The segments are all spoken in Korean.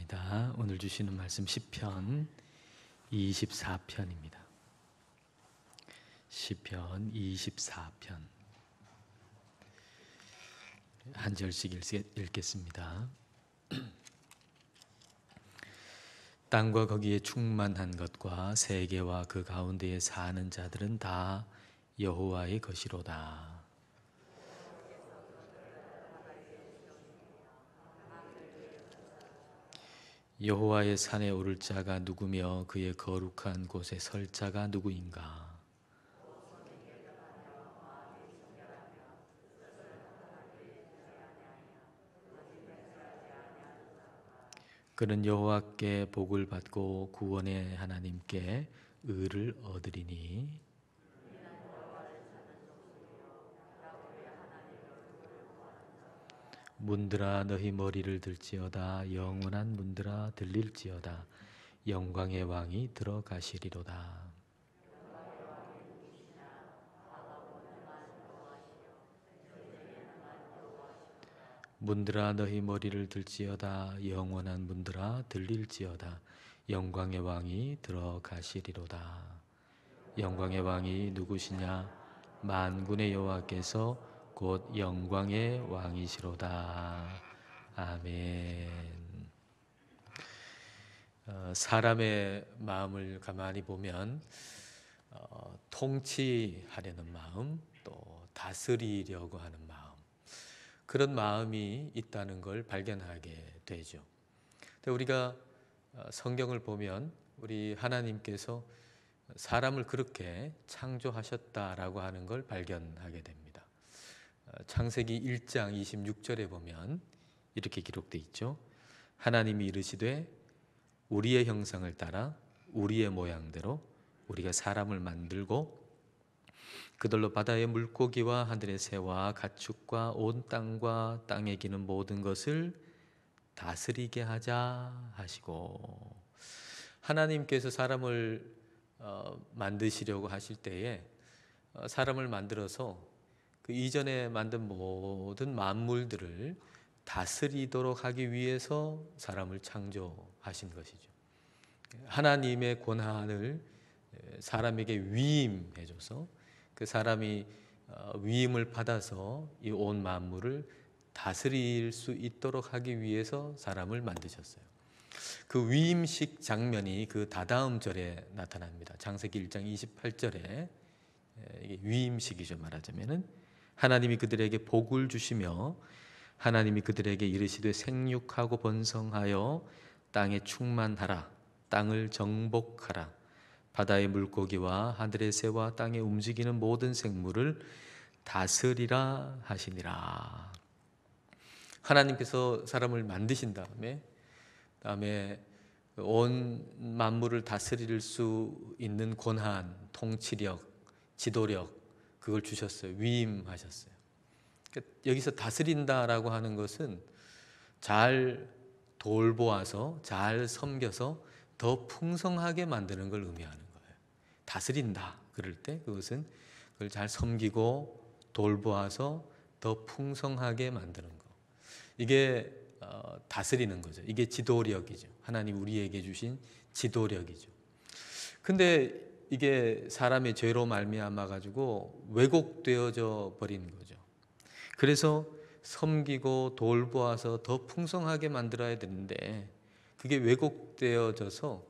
기도하겠습니다. 오늘 주시는 말씀 시편 24편입니다. 시편 24편 한 절씩 읽겠습니다. 땅과 거기에 충만한 것과 세계와 그 가운데에 사는 자들은 다 여호와의 것이로다. 여호와의 산에 오를 자가 누구며 그의 거룩한 곳에 설 자가 누구인가? 그는 여호와께 복을 받고 구원의 하나님께 의를 얻으리니 문들아 너희 머리를 들지어다. 영원한 문들아 들릴지어다. 영광의 왕이 들어가시리로다. 문들아 너희 머리를 들지어다. 영원한 문들아 들릴지어다. 영광의 왕이 들어가시리로다. 영광의 왕이 누구시냐? 만군의 여호와께서 곧 영광의 왕이시로다. 아멘. 사람의 마음을 가만히 보면 통치하려는 마음, 또 다스리려고 하는 마음, 그런 마음이 있다는 걸 발견하게 되죠. 근데 우리가 성경을 보면 우리 하나님께서 사람을 그렇게 창조하셨다라고 하는 걸 발견하게 됩니다. 창세기 1장 26절에 보면 이렇게 기록되어 있죠. 하나님이 이르시되 우리의 형상을 따라 우리의 모양대로 우리가 사람을 만들고 그들로 바다의 물고기와 하늘의 새와 가축과 온 땅과 땅에 기는 모든 것을 다스리게 하자 하시고, 하나님께서 사람을 만드시려고 하실 때에 사람을 만들어서 그 이전에 만든 모든 만물들을 다스리도록 하기 위해서 사람을 창조하신 것이죠. 하나님의 권한을 사람에게 위임해줘서 그 사람이 위임을 받아서 이 온 만물을 다스릴 수 있도록 하기 위해서 사람을 만드셨어요. 그 위임식 장면이 그 다다음 절에 나타납니다. 창세기 1장 28절에 이게 위임식이죠. 말하자면은 하나님이 그들에게 복을 주시며 하나님이 그들에게 이르시되 생육하고 번성하여 땅에 충만하라. 땅을 정복하라. 바다의 물고기와 하늘의 새와 땅에 움직이는 모든 생물을 다스리라 하시니라. 하나님께서 사람을 만드신 다음에 온 만물을 다스릴 수 있는 권한, 통치력, 지도력, 그걸 주셨어요. 위임하셨어요. 여기서 다스린다라고 하는 것은 잘 돌보아서 잘 섬겨서 더 풍성하게 만드는 걸 의미하는 거예요. 다스린다 그럴 때 그것은 그걸 잘 섬기고 돌보아서 더 풍성하게 만드는 거, 이게 다스리는 거죠. 이게 지도력이죠. 하나님 우리에게 주신 지도력이죠. 근데 이게 사람의 죄로 말미암아 가지고 왜곡되어져 버린 거죠. 그래서 섬기고 돌보아서 더 풍성하게 만들어야 되는데 그게 왜곡되어져서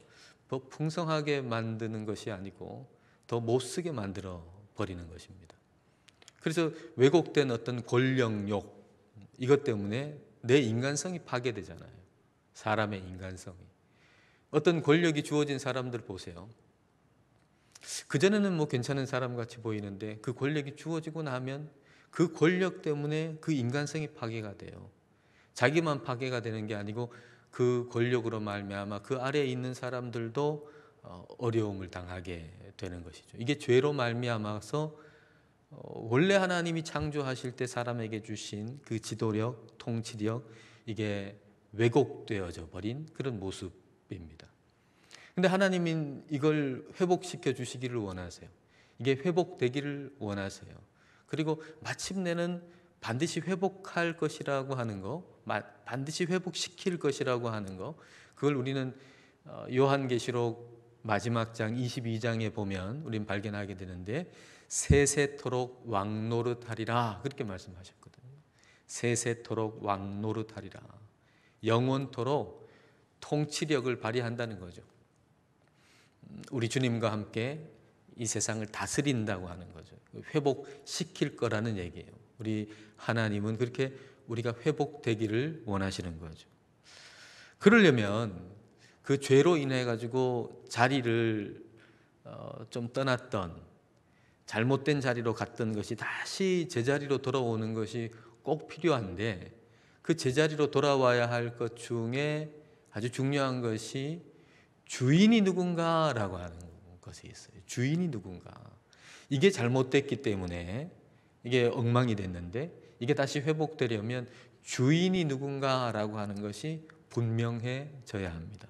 더 풍성하게 만드는 것이 아니고 더 못쓰게 만들어 버리는 것입니다. 그래서 왜곡된 어떤 권력욕, 이것 때문에 내 인간성이 파괴되잖아요. 사람의 인간성이. 어떤 권력이 주어진 사람들 보세요. 그전에는 괜찮은 사람 같이 보이는데 그 권력이 주어지고 나면 그 권력 때문에 그 인간성이 파괴가 돼요. 자기만 파괴가 되는 게 아니고 그 권력으로 말미암아 그 아래에 있는 사람들도 어려움을 당하게 되는 것이죠. 이게 죄로 말미암아서 원래 하나님이 창조하실 때 사람에게 주신 그 지도력, 통치력, 이게 왜곡되어져 버린 그런 모습입니다. 근데 하나님은 이걸 회복시켜 주시기를 원하세요. 이게 회복되기를 원하세요. 그리고 마침내는 반드시 회복할 것이라고 하는 거, 반드시 회복시킬 것이라고 하는 거, 그걸 우리는 요한계시록 마지막 장 22장에 보면 우리는 발견하게 되는데, 세세토록 왕노릇하리라 그렇게 말씀하셨거든요. 세세토록 왕노릇하리라. 영원토록 통치력을 발휘한다는 거죠. 우리 주님과 함께 이 세상을 다스린다고 하는 거죠. 회복시킬 거라는 얘기예요. 우리 하나님은 그렇게 우리가 회복되기를 원하시는 거죠. 그러려면 그 죄로 인해 가지고 자리를 좀 떠났던, 잘못된 자리로 갔던 것이 다시 제자리로 돌아오는 것이 꼭 필요한데, 그 제자리로 돌아와야 할 것 중에 아주 중요한 것이 주인이 누군가라고 하는 것이 있어요. 주인이 누군가. 이게 잘못됐기 때문에 이게 엉망이 됐는데, 이게 다시 회복되려면 주인이 누군가라고 하는 것이 분명해져야 합니다.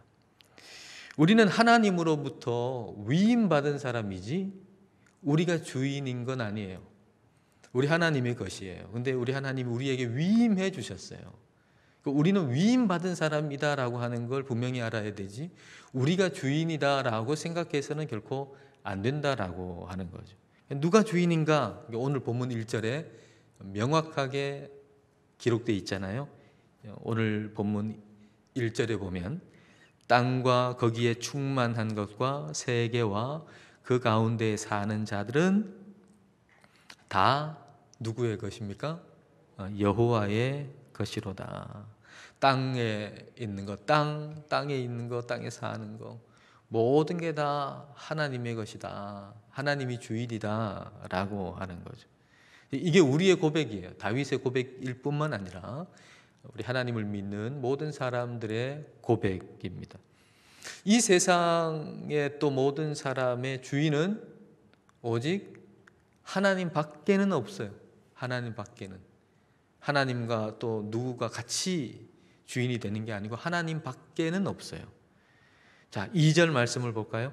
우리는 하나님으로부터 위임받은 사람이지 우리가 주인인 건 아니에요. 우리 하나님의 것이에요. 근데 우리 하나님이 우리에게 위임해 주셨어요. 우리는 위임받은 사람이다라고 하는 걸 분명히 알아야 되지, 우리가 주인이다라고 생각해서는 결코 안 된다라고 하는 거죠. 누가 주인인가? 오늘 본문 1절에 명확하게 기록되어 있잖아요. 오늘 본문 1절에 보면 땅과 거기에 충만한 것과 세계와 그 가운데에 사는 자들은 다 누구의 것입니까? 여호와의 것이로다. 땅에 있는 것, 땅에 있는 것, 땅에 사는 것, 모든 게 다 하나님의 것이다. 하나님이 주인이다 라고 하는 거죠. 이게 우리의 고백이에요. 다윗의 고백일 뿐만 아니라 우리 하나님을 믿는 모든 사람들의 고백입니다. 이 세상의 또 모든 사람의 주인은 오직 하나님 밖에는 없어요. 하나님 밖에는. 하나님과 또 누구가 같이 주인이 되는 게 아니고 하나님 밖에는 없어요. 자, 2절 말씀을 볼까요?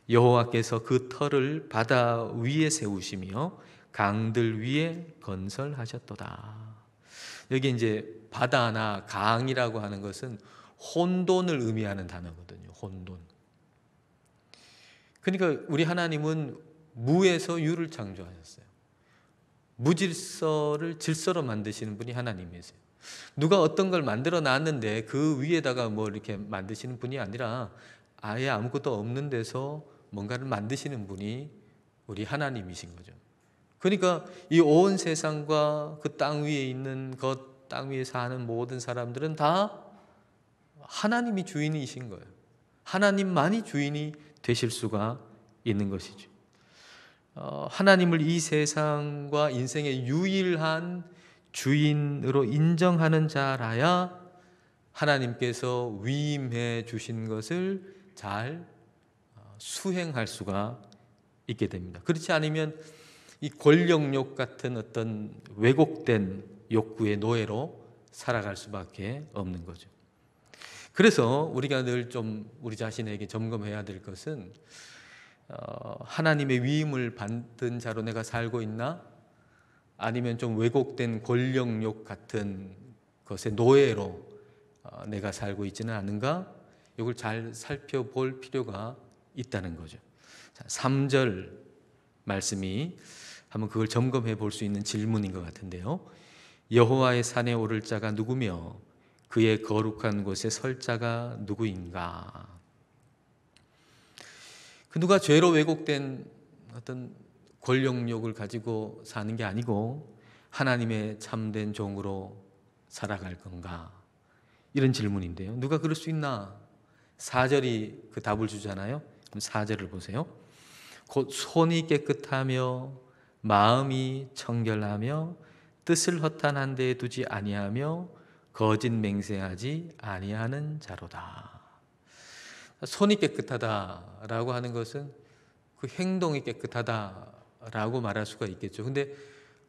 여호와께서 그 터를 바다 위에 세우시며 강들 위에 건설하셨도다. 여기 이제 바다나 강이라고 하는 것은 혼돈을 의미하는 단어거든요. 혼돈. 그러니까 우리 하나님은 무에서 유를 창조하셨어요. 무질서를 질서로 만드시는 분이 하나님이세요. 누가 어떤 걸 만들어 놨는데 그 위에다가 뭐 이렇게 만드시는 분이 아니라 아예 아무것도 없는 데서 뭔가를 만드시는 분이 우리 하나님이신 거죠. 그러니까 이 온 세상과 그 땅 위에 있는 것, 땅 위에 사는 모든 사람들은 다 하나님이 주인이신 거예요. 하나님만이 주인이 되실 수가 있는 것이죠. 하나님을 이 세상과 인생의 유일한 주인으로 인정하는 자라야 하나님께서 위임해 주신 것을 잘 수행할 수가 있게 됩니다. 그렇지 않으면 이 권력욕 같은 어떤 왜곡된 욕구의 노예로 살아갈 수밖에 없는 거죠. 그래서 우리가 늘 좀 우리 자신에게 점검해야 될 것은 하나님의 위임을 받은 자로 내가 살고 있나? 아니면 좀 왜곡된 권력욕 같은 것의 노예로 내가 살고 있지는 않은가? 이걸 잘 살펴볼 필요가 있다는 거죠. 3절 말씀이 한번 그걸 점검해 볼 수 있는 질문인 것 같은데요. 여호와의 산에 오를 자가 누구며 그의 거룩한 곳에 설 자가 누구인가? 그 누가 죄로 왜곡된 어떤 권력욕을 가지고 사는 게 아니고 하나님의 참된 종으로 살아갈 건가? 이런 질문인데요. 누가 그럴 수 있나? 4절이 그 답을 주잖아요. 그럼 4절을 보세요. 곧 손이 깨끗하며 마음이 청결하며 뜻을 허탄한 데에 두지 아니하며 거짓 맹세하지 아니하는 자로다. 손이 깨끗하다라고 하는 것은 그 행동이 깨끗하다라고 말할 수가 있겠죠. 근데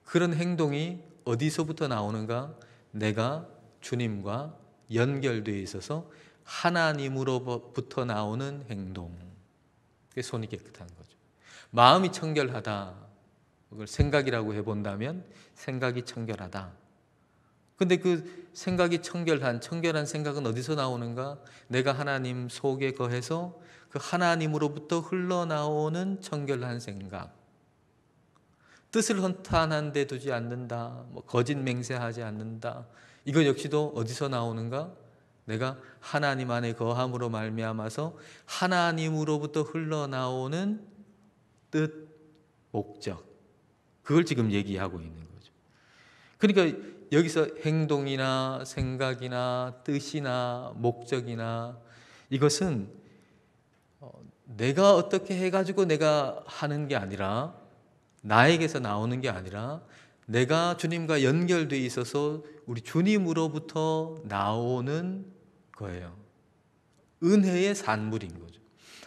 그런 행동이 어디서부터 나오는가? 내가 주님과 연결되어 있어서 하나님으로부터 나오는 행동. 그게 손이 깨끗한 거죠. 마음이 청결하다. 그걸 생각이라고 해본다면 생각이 청결하다. 근데 그 생각이 청결한 생각은 어디서 나오는가? 내가 하나님 속에 거해서 그 하나님으로부터 흘러나오는 청결한 생각. 뜻을 헌탄한 데 두지 않는다. 거짓 맹세하지 않는다. 이거 역시도 어디서 나오는가? 내가 하나님 안에 거함으로 말미암아서 하나님으로부터 흘러나오는 뜻, 목적. 그걸 지금 얘기하고 있는 거죠. 그러니까 여기서 행동이나 생각이나 뜻이나 목적이나 이것은 내가 어떻게 해가지고 내가 하는 게 아니라, 나에게서 나오는 게 아니라 내가 주님과 연결되어 있어서 우리 주님으로부터 나오는 거예요. 은혜의 산물인 거죠.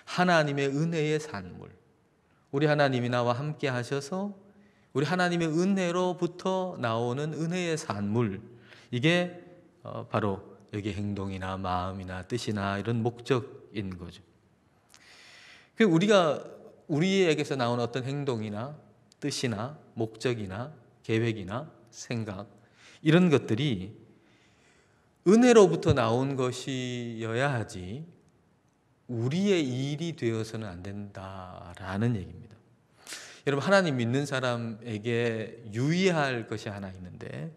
하나님의 은혜의 산물. 우리 하나님이 나와 함께 하셔서 우리 하나님의 은혜로부터 나오는 은혜의 산물. 이게 바로 여기 행동이나 마음이나 뜻이나 이런 목적인 거죠. 우리가 우리에게서 나오는 어떤 행동이나 뜻이나 목적이나 계획이나 생각, 이런 것들이 은혜로부터 나온 것이어야 하지 우리의 일이 되어서는 안 된다라는 얘기입니다. 여러분, 하나님 믿는 사람에게 유의할 것이 하나 있는데,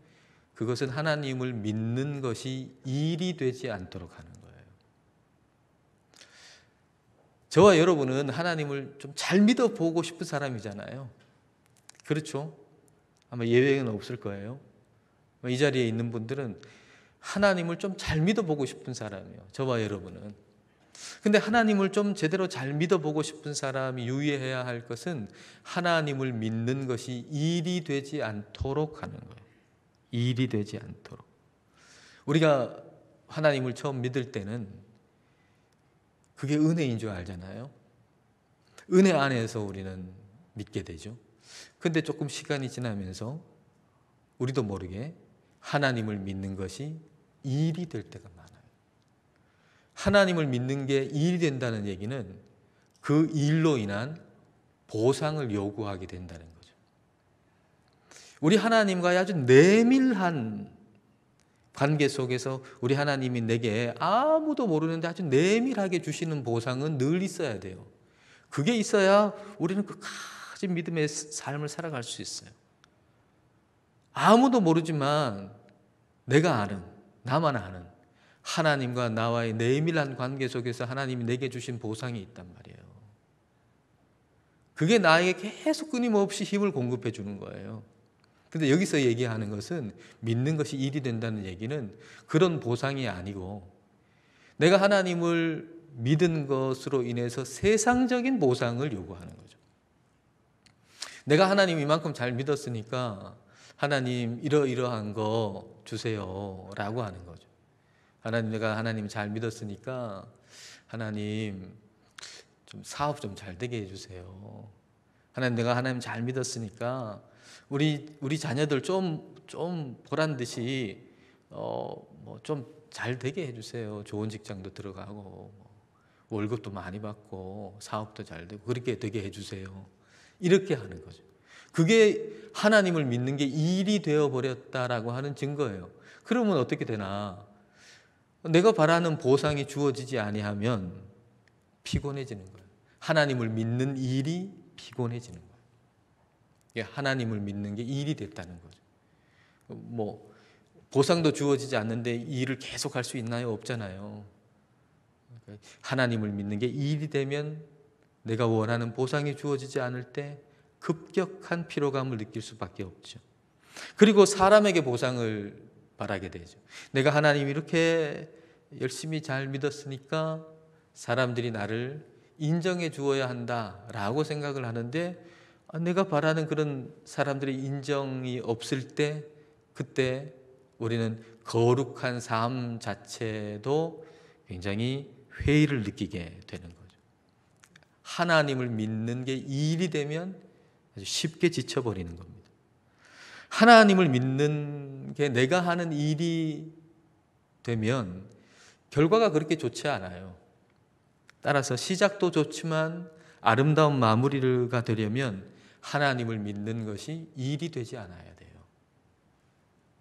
그것은 하나님을 믿는 것이 일이 되지 않도록 하는 거예요. 저와 여러분은 하나님을 좀 잘 믿어보고 싶은 사람이잖아요. 그렇죠? 아마 예외는 없을 거예요. 이 자리에 있는 분들은 하나님을 좀 잘 믿어보고 싶은 사람이에요. 저와 여러분은. 근데 하나님을 좀 제대로 잘 믿어보고 싶은 사람이 유의해야 할 것은 하나님을 믿는 것이 일이 되지 않도록 하는 거예요. 일이 되지 않도록. 우리가 하나님을 처음 믿을 때는 그게 은혜인 줄 알잖아요. 은혜 안에서 우리는 믿게 되죠. 근데 조금 시간이 지나면서 우리도 모르게 하나님을 믿는 것이 일이 될 때가 많아요. 하나님을 믿는 게 일이 된다는 얘기는 그 일로 인한 보상을 요구하게 된다는 거죠. 우리 하나님과의 아주 내밀한 관계 속에서 우리 하나님이 내게 아무도 모르는데 아주 내밀하게 주시는 보상은 늘 있어야 돼요. 그게 있어야 우리는 끝까지 믿음의 삶을 살아갈 수 있어요. 아무도 모르지만 내가 아는, 나만 아는 하나님과 나와의 내밀한 관계 속에서 하나님이 내게 주신 보상이 있단 말이에요. 그게 나에게 계속 끊임없이 힘을 공급해 주는 거예요. 근데 여기서 얘기하는 것은 믿는 것이 일이 된다는 얘기는 그런 보상이 아니고, 내가 하나님을 믿은 것으로 인해서 세상적인 보상을 요구하는 거죠. 내가 하나님 이만큼 잘 믿었으니까 하나님 이러이러한 거 주세요 라고 하는 거죠. 하나님, 내가 하나님 잘 믿었으니까 하나님 좀 사업 좀 잘 되게 해주세요. 하나님, 내가 하나님 잘 믿었으니까 우리 자녀들 좀 보란 듯이 좀 잘 되게 해주세요. 좋은 직장도 들어가고 월급도 많이 받고 사업도 잘 되고 그렇게 되게 해주세요. 이렇게 하는 거죠. 그게 하나님을 믿는 게 일이 되어버렸다라고 하는 증거예요. 그러면 어떻게 되나? 내가 바라는 보상이 주어지지 아니하면 피곤해지는 거예요. 하나님을 믿는 일이 피곤해지는 거예요. 하나님을 믿는 게 일이 됐다는 거죠. 보상도 주어지지 않는데 일을 계속 할 수 있나요? 없잖아요. 하나님을 믿는 게 일이 되면 내가 원하는 보상이 주어지지 않을 때 급격한 피로감을 느낄 수밖에 없죠. 그리고 사람에게 보상을 바라게 되죠. 내가 하나님 이렇게 열심히 잘 믿었으니까 사람들이 나를 인정해 주어야 한다라고 생각을 하는데, 내가 바라는 그런 사람들의 인정이 없을 때, 그때 우리는 거룩한 삶 자체도 굉장히 회의를 느끼게 되는 거죠. 하나님을 믿는 게 일이 되면 아주 쉽게 지쳐버리는 겁니다. 하나님을 믿는 게 내가 하는 일이 되면 결과가 그렇게 좋지 않아요. 따라서 시작도 좋지만 아름다운 마무리가 되려면 하나님을 믿는 것이 일이 되지 않아야 돼요.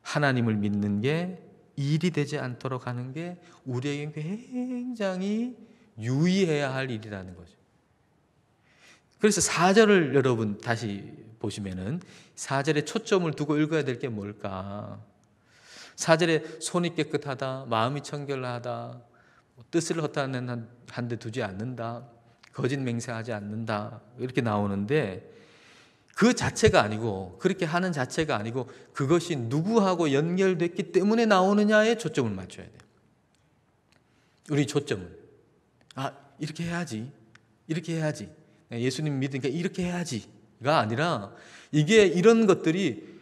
하나님을 믿는 게 일이 되지 않도록 하는 게 우리에게 굉장히 유의해야 할 일이라는 거죠. 그래서 4절을 여러분 다시 보시면은 4절에 초점을 두고 읽어야 될 게 뭘까? 4절에 손이 깨끗하다, 마음이 청결하다, 뜻을 허탄한 데 두지 않는다, 거짓 맹세하지 않는다, 이렇게 나오는데 그 자체가 아니고, 그렇게 하는 자체가 아니고 그것이 누구하고 연결됐기 때문에 나오느냐에 초점을 맞춰야 돼요. 우리 초점은 이렇게 해야지, 이렇게 해야지, 예수님 믿으니까 이렇게 해야지가 아니라, 이게 이런 것들이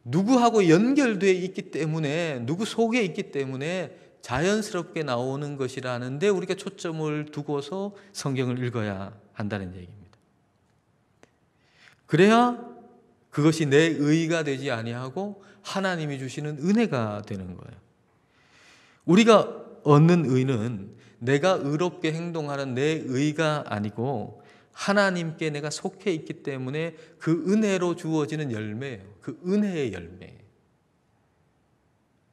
누구하고 연결되어 있기 때문에, 누구 속에 있기 때문에 자연스럽게 나오는 것이라는데 우리가 초점을 두고서 성경을 읽어야 한다는 얘기입니다. 그래야 그것이 내 의가 되지 아니하고 하나님이 주시는 은혜가 되는 거예요. 우리가 얻는 의는 내가 의롭게 행동하는 내 의가 아니고 하나님께 내가 속해 있기 때문에 그 은혜로 주어지는 열매예요. 그 은혜의 열매.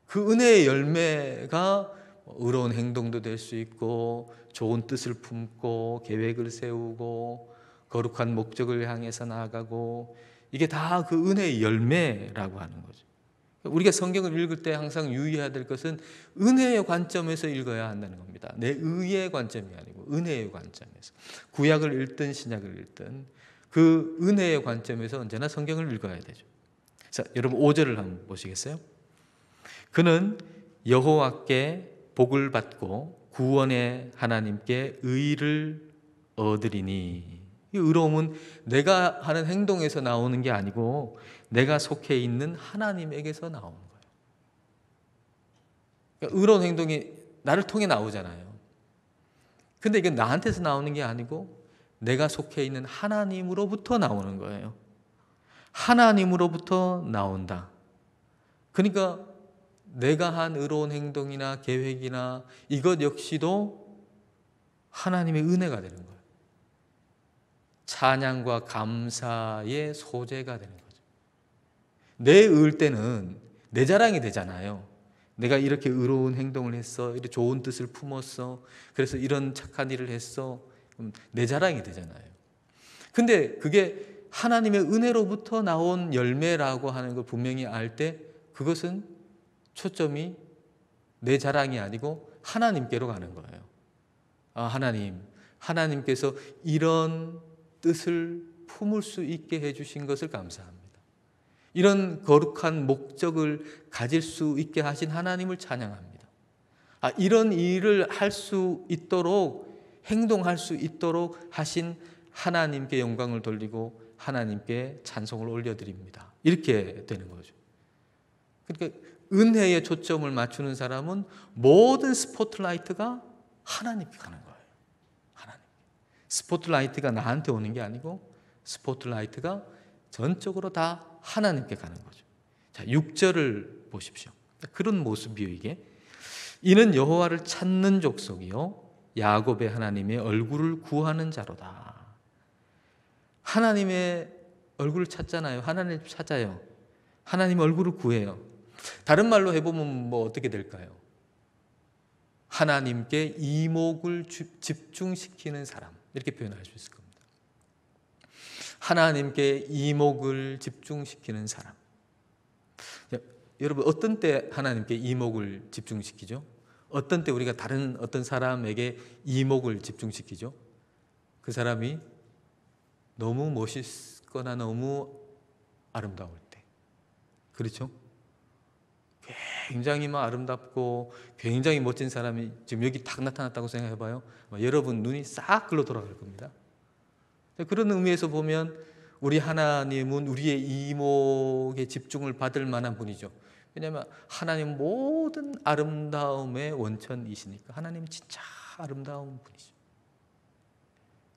그 은혜의 열매가 의로운 행동도 될 수 있고, 좋은 뜻을 품고 계획을 세우고 거룩한 목적을 향해서 나아가고, 이게 다 그 은혜의 열매라고 하는 거죠. 우리가 성경을 읽을 때 항상 유의해야 될 것은 은혜의 관점에서 읽어야 한다는 겁니다. 내 의의 관점이 아니고 은혜의 관점에서. 구약을 읽든 신약을 읽든 그 은혜의 관점에서 언제나 성경을 읽어야 되죠. 자, 여러분 5절을 한번 보시겠어요? 그는 여호와께 복을 받고 구원의 하나님께 의를 얻으리니. 이 의로움은 내가 하는 행동에서 나오는 게 아니고 내가 속해 있는 하나님에게서 나오는 거예요. 그러니까 의로운 행동이 나를 통해 나오잖아요. 근데 이게 나한테서 나오는 게 아니고 내가 속해 있는 하나님으로부터 나오는 거예요. 하나님으로부터 나온다. 그러니까 내가 한 의로운 행동이나 계획이나 이것 역시도 하나님의 은혜가 되는 거예요. 찬양과 감사의 소재가 되는 거죠. 내 의일 때는 내 자랑이 되잖아요. 내가 이렇게 의로운 행동을 했어, 이렇게 좋은 뜻을 품었어, 그래서 이런 착한 일을 했어, 내 자랑이 되잖아요. 근데 그게 하나님의 은혜로부터 나온 열매라고 하는 걸 분명히 알 때 그것은 초점이 내 자랑이 아니고 하나님께로 가는 거예요. 하나님께서 이런 뜻을 품을 수 있게 해주신 것을 감사합니다. 이런 거룩한 목적을 가질 수 있게 하신 하나님을 찬양합니다. 이런 일을 할 수 있도록, 행동할 수 있도록 하신 하나님께 영광을 돌리고 하나님께 찬송을 올려드립니다. 이렇게 되는 거죠. 그러니까 은혜에 초점을 맞추는 사람은 모든 스포트라이트가 하나님께 가는 거예요. 하나님. 스포트라이트가 나한테 오는 게 아니고 스포트라이트가 전적으로 다 하나님께 가는 거죠. 자, 6절을 보십시오. 그런 모습이요, 이게. 이는 여호와를 찾는 족속이요 야곱의 하나님의 얼굴을 구하는 자로다. 하나님의 얼굴을 찾잖아요. 하나님 찾아요. 하나님 얼굴을 구해요. 다른 말로 해보면 뭐 어떻게 될까요? 하나님께 이목을 집중시키는 사람, 이렇게 표현할 수 있을 겁니다. 하나님께 이목을 집중시키는 사람. 여러분, 어떤 때 하나님께 이목을 집중시키죠? 어떤 때 우리가 다른 어떤 사람에게 이목을 집중시키죠? 그 사람이 너무 멋있거나 너무 아름다울 때. 그렇죠? 굉장히 아름답고 굉장히 멋진 사람이 지금 여기 딱 나타났다고 생각해봐요. 여러분 눈이 싹 글로 돌아갈 겁니다. 그런 의미에서 보면 우리 하나님은 우리의 이목에 집중을 받을 만한 분이죠. 왜냐하면 하나님 모든 아름다움의 원천이시니까. 하나님은 진짜 아름다운 분이죠.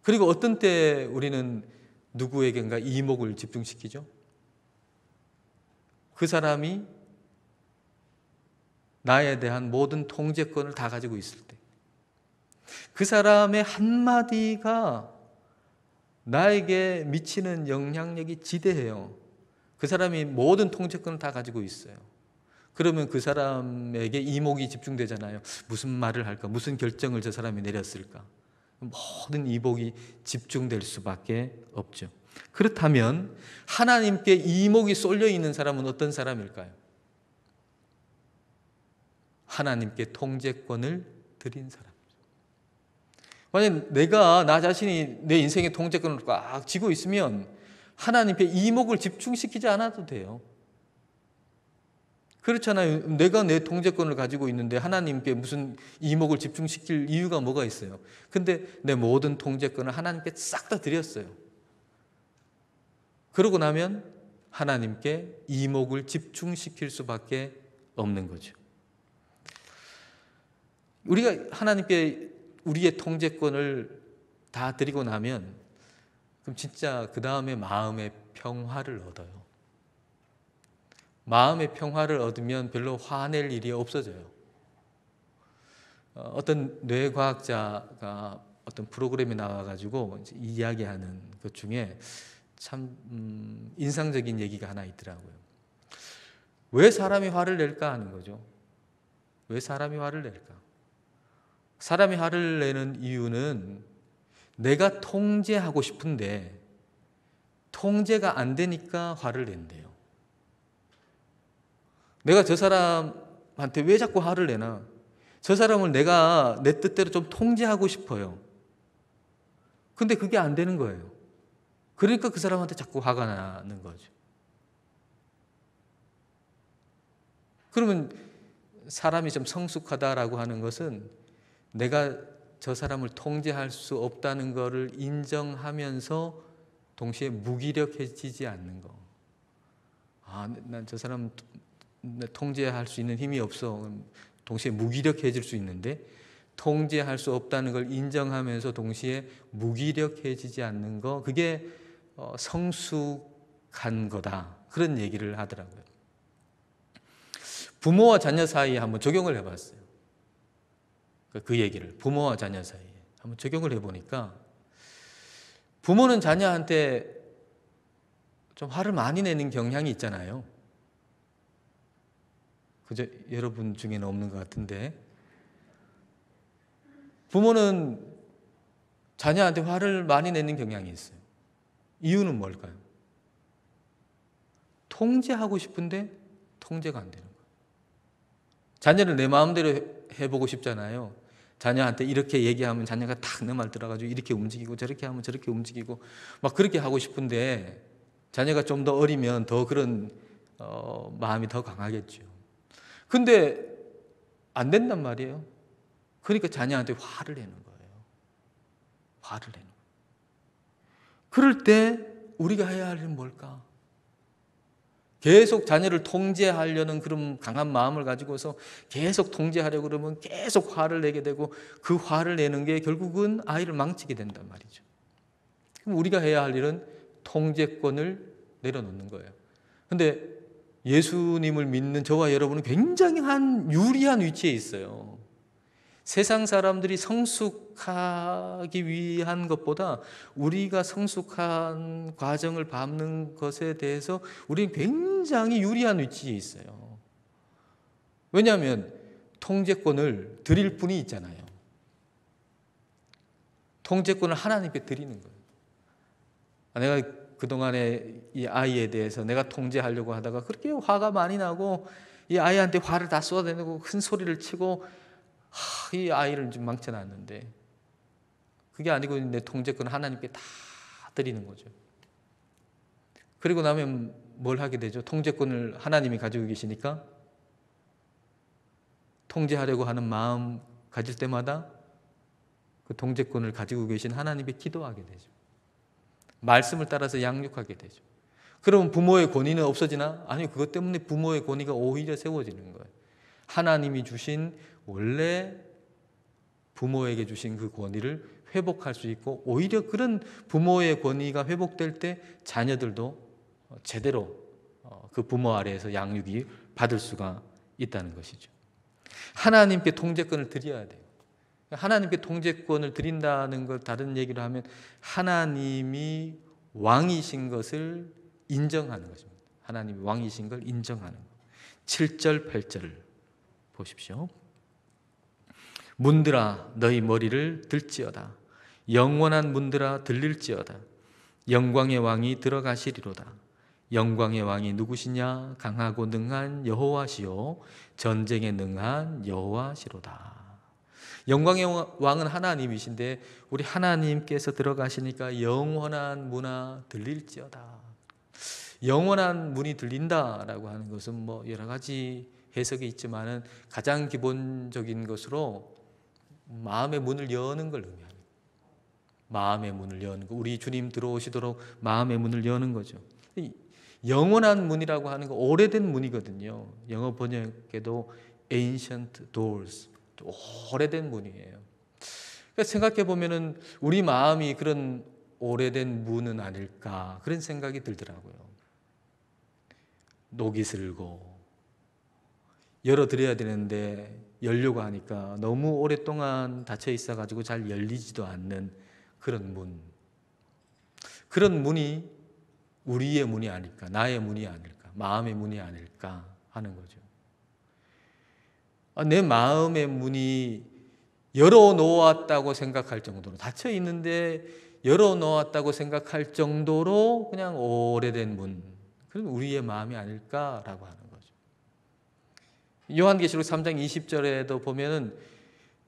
그리고 어떤 때 우리는 누구에겐가 이목을 집중시키죠? 그 사람이 나에 대한 모든 통제권을 다 가지고 있을 때, 그 사람의 한마디가 나에게 미치는 영향력이 지대해요. 그 사람이 모든 통제권을 다 가지고 있어요. 그러면 그 사람에게 이목이 집중되잖아요. 무슨 말을 할까? 무슨 결정을 저 사람이 내렸을까? 모든 이목이 집중될 수밖에 없죠. 그렇다면 하나님께 이목이 쏠려 있는 사람은 어떤 사람일까요? 하나님께 통제권을 드린 사람. 만약 내가 나 자신이 내 인생의 통제권을 꽉 쥐고 있으면 하나님께 이목을 집중시키지 않아도 돼요. 그렇잖아요. 내가 내 통제권을 가지고 있는데 하나님께 무슨 이목을 집중시킬 이유가 뭐가 있어요? 근데 내 모든 통제권을 하나님께 싹 다 드렸어요. 그러고 나면 하나님께 이목을 집중시킬 수밖에 없는 거죠. 우리가 하나님께 우리의 통제권을 다 드리고 나면 그럼 진짜 그 다음에 마음의 평화를 얻어요. 마음의 평화를 얻으면 별로 화낼 일이 없어져요. 어떤 뇌과학자가 어떤 프로그램에 나와가지고 이야기하는 것 중에 참 인상적인 얘기가 하나 있더라고요. 왜 사람이 화를 낼까 하는 거죠. 왜 사람이 화를 낼까? 사람이 화를 내는 이유는 내가 통제하고 싶은데 통제가 안 되니까 화를 낸대요. 내가 저 사람한테 왜 자꾸 화를 내나? 저 사람을 내가 내 뜻대로 좀 통제하고 싶어요. 근데 그게 안 되는 거예요. 그러니까 그 사람한테 자꾸 화가 나는 거죠. 그러면 사람이 좀 성숙하다라고 하는 것은 내가 저 사람을 통제할 수 없다는 것을 인정하면서 동시에 무기력해지지 않는 거. 난 저 사람 통제할 수 있는 힘이 없어. 동시에 무기력해질 수 있는데 통제할 수 없다는 걸 인정하면서 동시에 무기력해지지 않는 거, 그게 성숙한 거다. 그런 얘기를 하더라고요. 부모와 자녀 사이에 한번 적용을 해봤어요. 그 얘기를 부모와 자녀 사이에 한번 적용을 해보니까 부모는 자녀한테 좀 화를 많이 내는 경향이 있잖아요. 그저 여러분 중에는 없는 것 같은데 부모는 자녀한테 화를 많이 내는 경향이 있어요. 이유는 뭘까요? 통제하고 싶은데 통제가 안 되는 거예요. 자녀를 내 마음대로 해보고 싶잖아요. 자녀한테 이렇게 얘기하면 자녀가 탁 내 말 들어가지고 이렇게 움직이고 저렇게 하면 저렇게 움직이고 막 그렇게 하고 싶은데 자녀가 좀 더 어리면 더 그런 마음이 더 강하겠죠. 근데 안 된단 말이에요. 그러니까 자녀한테 화를 내는 거예요. 화를 내는 거예요. 그럴 때 우리가 해야 할 일은 뭘까? 계속 자녀를 통제하려는 그런 강한 마음을 가지고서 계속 통제하려고 그러면 계속 화를 내게 되고 그 화를 내는 게 결국은 아이를 망치게 된단 말이죠. 그럼 우리가 해야 할 일은 통제권을 내려놓는 거예요. 근데 예수님을 믿는 저와 여러분은 굉장히 유리한 위치에 있어요. 세상 사람들이 성숙하기 위한 것보다 우리가 성숙한 과정을 밟는 것에 대해서 우리는 굉장히 유리한 위치에 있어요. 왜냐하면 통제권을 드릴 분이 있잖아요. 통제권을 하나님께 드리는 거예요. 내가 그동안에 이 아이에 대해서 내가 통제하려고 하다가 그렇게 화가 많이 나고 이 아이한테 화를 다 쏟아내고 큰 소리를 치고 이 아이를 좀 망쳐놨는데 그게 아니고 내 통제권 하나님께 다 드리는 거죠. 그리고 나면 뭘 하게 되죠? 통제권을 하나님이 가지고 계시니까 통제하려고 하는 마음 가질 때마다 그 통제권을 가지고 계신 하나님께 기도하게 되죠. 말씀을 따라서 양육하게 되죠. 그러면 부모의 권위는 없어지나? 아니, 그것 때문에 부모의 권위가 오히려 세워지는 거예요. 하나님이 주신 원래 부모에게 주신 그 권위를 회복할 수 있고 오히려 그런 부모의 권위가 회복될 때 자녀들도 제대로 그 부모 아래에서 양육이 받을 수가 있다는 것이죠. 하나님께 통제권을 드려야 돼요. 하나님께 통제권을 드린다는 것, 다른 얘기로 하면 하나님이 왕이신 것을 인정하는 것입니다. 하나님이 왕이신 걸 인정하는 것. 7절, 8절을 보십시오. 문들아 너희 머리를 들지어다. 영원한 문들아 들릴지어다. 영광의 왕이 들어가시리로다. 영광의 왕이 누구시냐? 강하고 능한 여호와시요 전쟁에 능한 여호와시로다. 영광의 왕은 하나님이신데 우리 하나님께서 들어가시니까 영원한 문아 들릴지어다. 영원한 문이 들린다라고 하는 것은 뭐 여러 가지 해석이 있지만은 가장 기본적인 것으로 마음의 문을 여는 걸 의미합니다. 마음의 문을 여는 거. 우리 주님 들어오시도록 마음의 문을 여는 거죠. 영원한 문이라고 하는 거 오래된 문이거든요. 영어 번역에도 ancient doors, 오래된 문이에요. 그러니까 생각해 보면은 우리 마음이 그런 오래된 문은 아닐까 그런 생각이 들더라고요. 녹이 슬고 열어드려야 되는데 열려고 하니까 너무 오랫동안 닫혀 있어가지고 잘 열리지도 않는 그런 문. 그런 문이 우리의 문이 아닐까, 나의 문이 아닐까, 마음의 문이 아닐까 하는 거죠. 내 마음의 문이 열어놓았다고 생각할 정도로, 닫혀 있는데 열어놓았다고 생각할 정도로 그냥 오래된 문, 그건 우리의 마음이 아닐까라고 하는 거죠. 요한계시록 3장 20절에도 보면은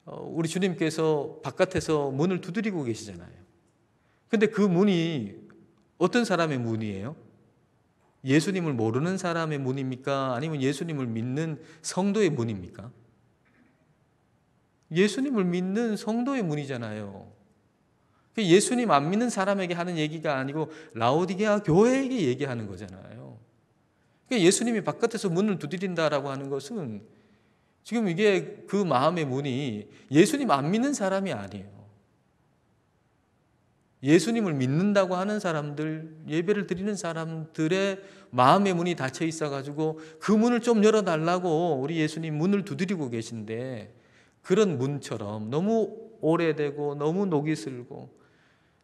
우리 주님께서 바깥에서 문을 두드리고 계시잖아요. 근데 그 문이 어떤 사람의 문이에요? 예수님을 모르는 사람의 문입니까? 아니면 예수님을 믿는 성도의 문입니까? 예수님을 믿는 성도의 문이잖아요. 예수님 안 믿는 사람에게 하는 얘기가 아니고 라오디게아 교회에게 얘기하는 거잖아요. 예수님이 바깥에서 문을 두드린다라고 하는 것은 지금 이게 그 마음의 문이 예수님 안 믿는 사람이 아니에요. 예수님을 믿는다고 하는 사람들, 예배를 드리는 사람들의 마음의 문이 닫혀 있어가지고 그 문을 좀 열어달라고 우리 예수님 문을 두드리고 계신데, 그런 문처럼 너무 오래되고 너무 녹이 슬고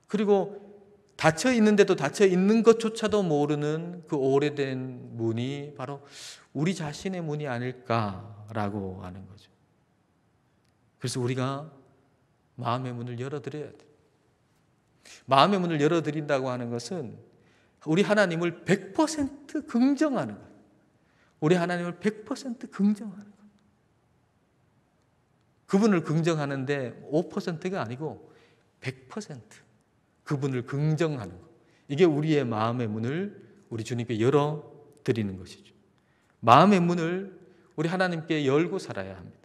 그리고 닫혀 있는데도 닫혀 있는 것조차도 모르는 그 오래된 문이 바로 우리 자신의 문이 아닐까라고 하는 거죠. 그래서 우리가 마음의 문을 열어드려야 돼요. 마음의 문을 열어드린다고 하는 것은 우리 하나님을 100% 긍정하는 거예요. 우리 하나님을 100% 긍정하는 거예요. 그분을 긍정하는데 5%가 아니고 100% 그분을 긍정하는 것. 이게 우리의 마음의 문을 우리 주님께 열어드리는 것이죠. 마음의 문을 우리 하나님께 열고 살아야 합니다.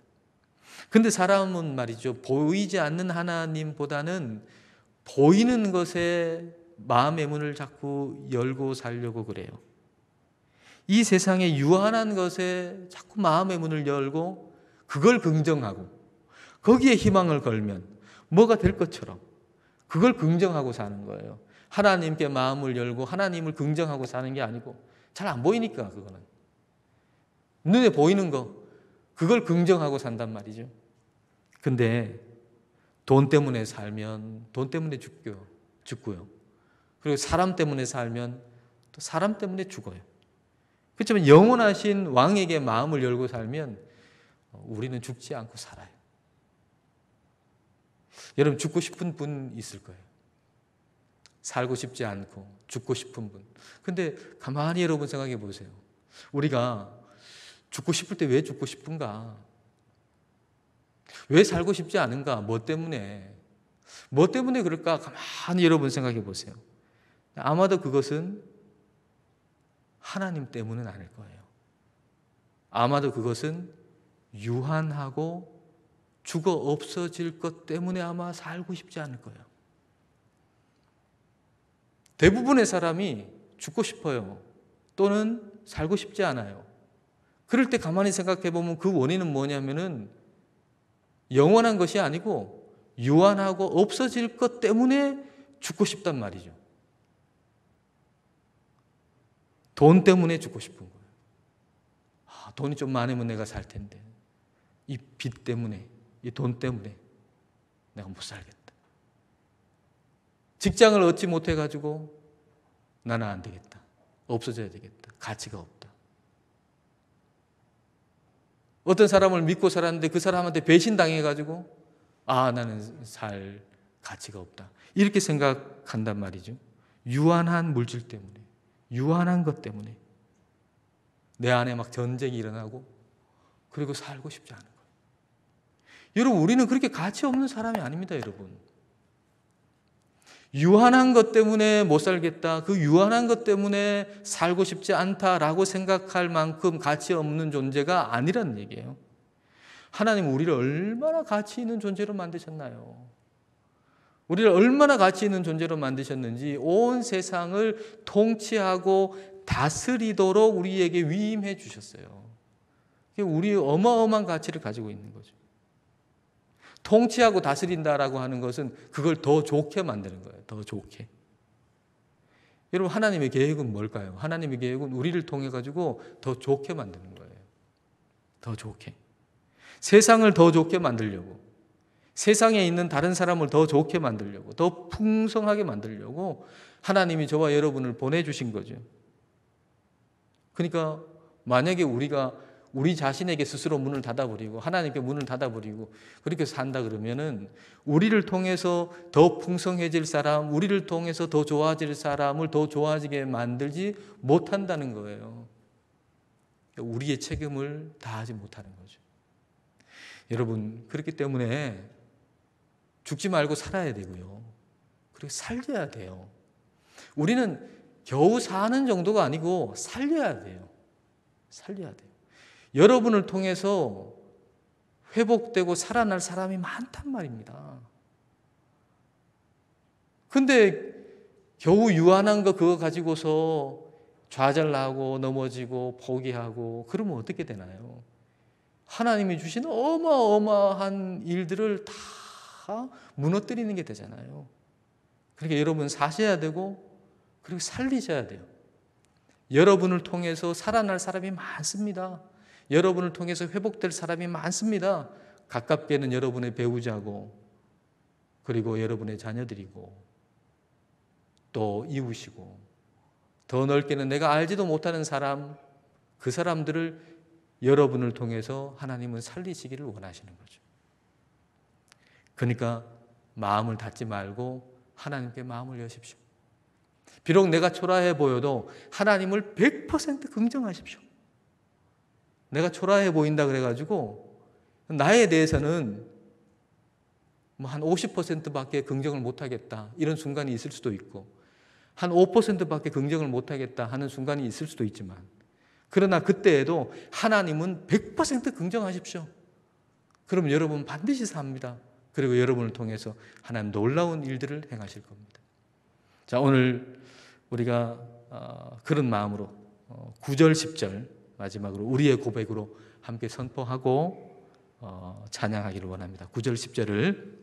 근데 사람은 말이죠, 보이지 않는 하나님보다는 보이는 것에 마음의 문을 자꾸 열고 살려고 그래요. 이 세상의 유한한 것에 자꾸 마음의 문을 열고 그걸 긍정하고 거기에 희망을 걸면 뭐가 될 것처럼 그걸 긍정하고 사는 거예요. 하나님께 마음을 열고 하나님을 긍정하고 사는 게 아니고, 잘 안 보이니까 그거는 눈에 보이는 거 그걸 긍정하고 산단 말이죠. 근데 돈 때문에 살면 돈 때문에 죽고요. 그리고 사람 때문에 살면 또 사람 때문에 죽어요. 그렇지만 영원하신 왕에게 마음을 열고 살면 우리는 죽지 않고 살아요. 여러분, 죽고 싶은 분 있을 거예요. 살고 싶지 않고 죽고 싶은 분. 근데 가만히 여러분 생각해 보세요. 우리가 죽고 싶을 때 왜 죽고 싶은가? 왜 살고 싶지 않은가? 뭐 때문에? 뭐 때문에 그럴까? 가만히 여러분 생각해 보세요. 아마도 그것은 하나님 때문은 아닐 거예요. 아마도 그것은 유한하고 죽어 없어질 것 때문에 아마 살고 싶지 않을 거예요. 대부분의 사람이 죽고 싶어요. 또는 살고 싶지 않아요. 그럴 때 가만히 생각해 보면 그 원인은 뭐냐면은 영원한 것이 아니고 유한하고 없어질 것 때문에 죽고 싶단 말이죠. 돈 때문에 죽고 싶은 거예요. 돈이 좀 많으면 내가 살 텐데. 이 빚 때문에, 이 돈 때문에. 내가 못 살겠다. 직장을 얻지 못해가지고 나는 안 되겠다. 없어져야 되겠다. 가치가 없다. 어떤 사람을 믿고 살았는데 그 사람한테 배신당해가지고 나는 살 가치가 없다. 이렇게 생각한단 말이죠. 유한한 물질 때문에, 유한한 것 때문에 내 안에 막 전쟁이 일어나고 그리고 살고 싶지 않은 거예요. 여러분, 우리는 그렇게 가치 없는 사람이 아닙니다, 여러분. 유한한 것 때문에 못 살겠다, 그 유한한 것 때문에 살고 싶지 않다라고 생각할 만큼 가치 없는 존재가 아니라는 얘기예요. 하나님은 우리를 얼마나 가치 있는 존재로 만드셨나요? 우리를 얼마나 가치 있는 존재로 만드셨는지 온 세상을 통치하고 다스리도록 우리에게 위임해 주셨어요. 우리 어마어마한 가치를 가지고 있는 거죠. 통치하고 다스린다라고 하는 것은 그걸 더 좋게 만드는 거예요. 더 좋게. 여러분, 하나님의 계획은 뭘까요? 하나님의 계획은 우리를 통해 가지고 더 좋게 만드는 거예요. 더 좋게. 세상을 더 좋게 만들려고, 세상에 있는 다른 사람을 더 좋게 만들려고, 더 풍성하게 만들려고 하나님이 저와 여러분을 보내주신 거죠. 그러니까 만약에 우리가 우리 자신에게 스스로 문을 닫아버리고 하나님께 문을 닫아버리고 그렇게 산다 그러면은 우리를 통해서 더 풍성해질 사람, 우리를 통해서 더 좋아질 사람을 더 좋아지게 만들지 못한다는 거예요. 우리의 책임을 다하지 못하는 거죠. 여러분, 그렇기 때문에 죽지 말고 살아야 되고요. 그리고 살려야 돼요. 우리는 겨우 사는 정도가 아니고 살려야 돼요. 살려야 돼요. 여러분을 통해서 회복되고 살아날 사람이 많단 말입니다. 근데 겨우 유한한 거 그거 가지고서 좌절하고 넘어지고 포기하고 그러면 어떻게 되나요? 하나님이 주신 어마어마한 일들을 다 무너뜨리는 게 되잖아요. 그러니까 여러분 사셔야 되고 그리고 살리셔야 돼요. 여러분을 통해서 살아날 사람이 많습니다. 여러분을 통해서 회복될 사람이 많습니다. 가깝게는 여러분의 배우자고 그리고 여러분의 자녀들이고 또 이웃이고 더 넓게는 내가 알지도 못하는 사람, 그 사람들을 여러분을 통해서 하나님은 살리시기를 원하시는 거죠. 그러니까 마음을 닫지 말고 하나님께 마음을 여십시오. 비록 내가 초라해 보여도 하나님을 100% 긍정하십시오. 내가 초라해 보인다 그래가지고 나에 대해서는 한 50%밖에 긍정을 못하겠다 이런 순간이 있을 수도 있고 한 5%밖에 긍정을 못하겠다 하는 순간이 있을 수도 있지만 그러나 그때에도 하나님은 100% 긍정하십시오. 그러면 여러분 반드시 삽니다. 그리고 여러분을 통해서 하나님 놀라운 일들을 행하실 겁니다. 자, 오늘 우리가 그런 마음으로 9절 10절 마지막으로 우리의 고백으로 함께 선포하고 찬양하기를 원합니다. 9절 10절을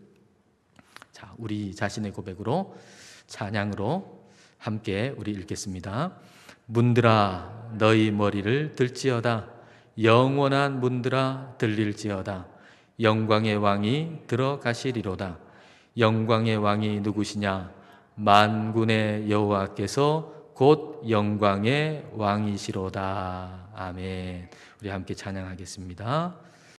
자, 우리 자신의 고백으로 찬양으로 함께 우리 읽겠습니다. 문들아 너희 머리를 들지어다. 영원한 문들아 들릴지어다. 영광의 왕이 들어가시리로다. 영광의 왕이 누구시냐? 만군의 여호와께서 곧 영광의 왕이시로다. 아멘. 우리 함께 찬양하겠습니다.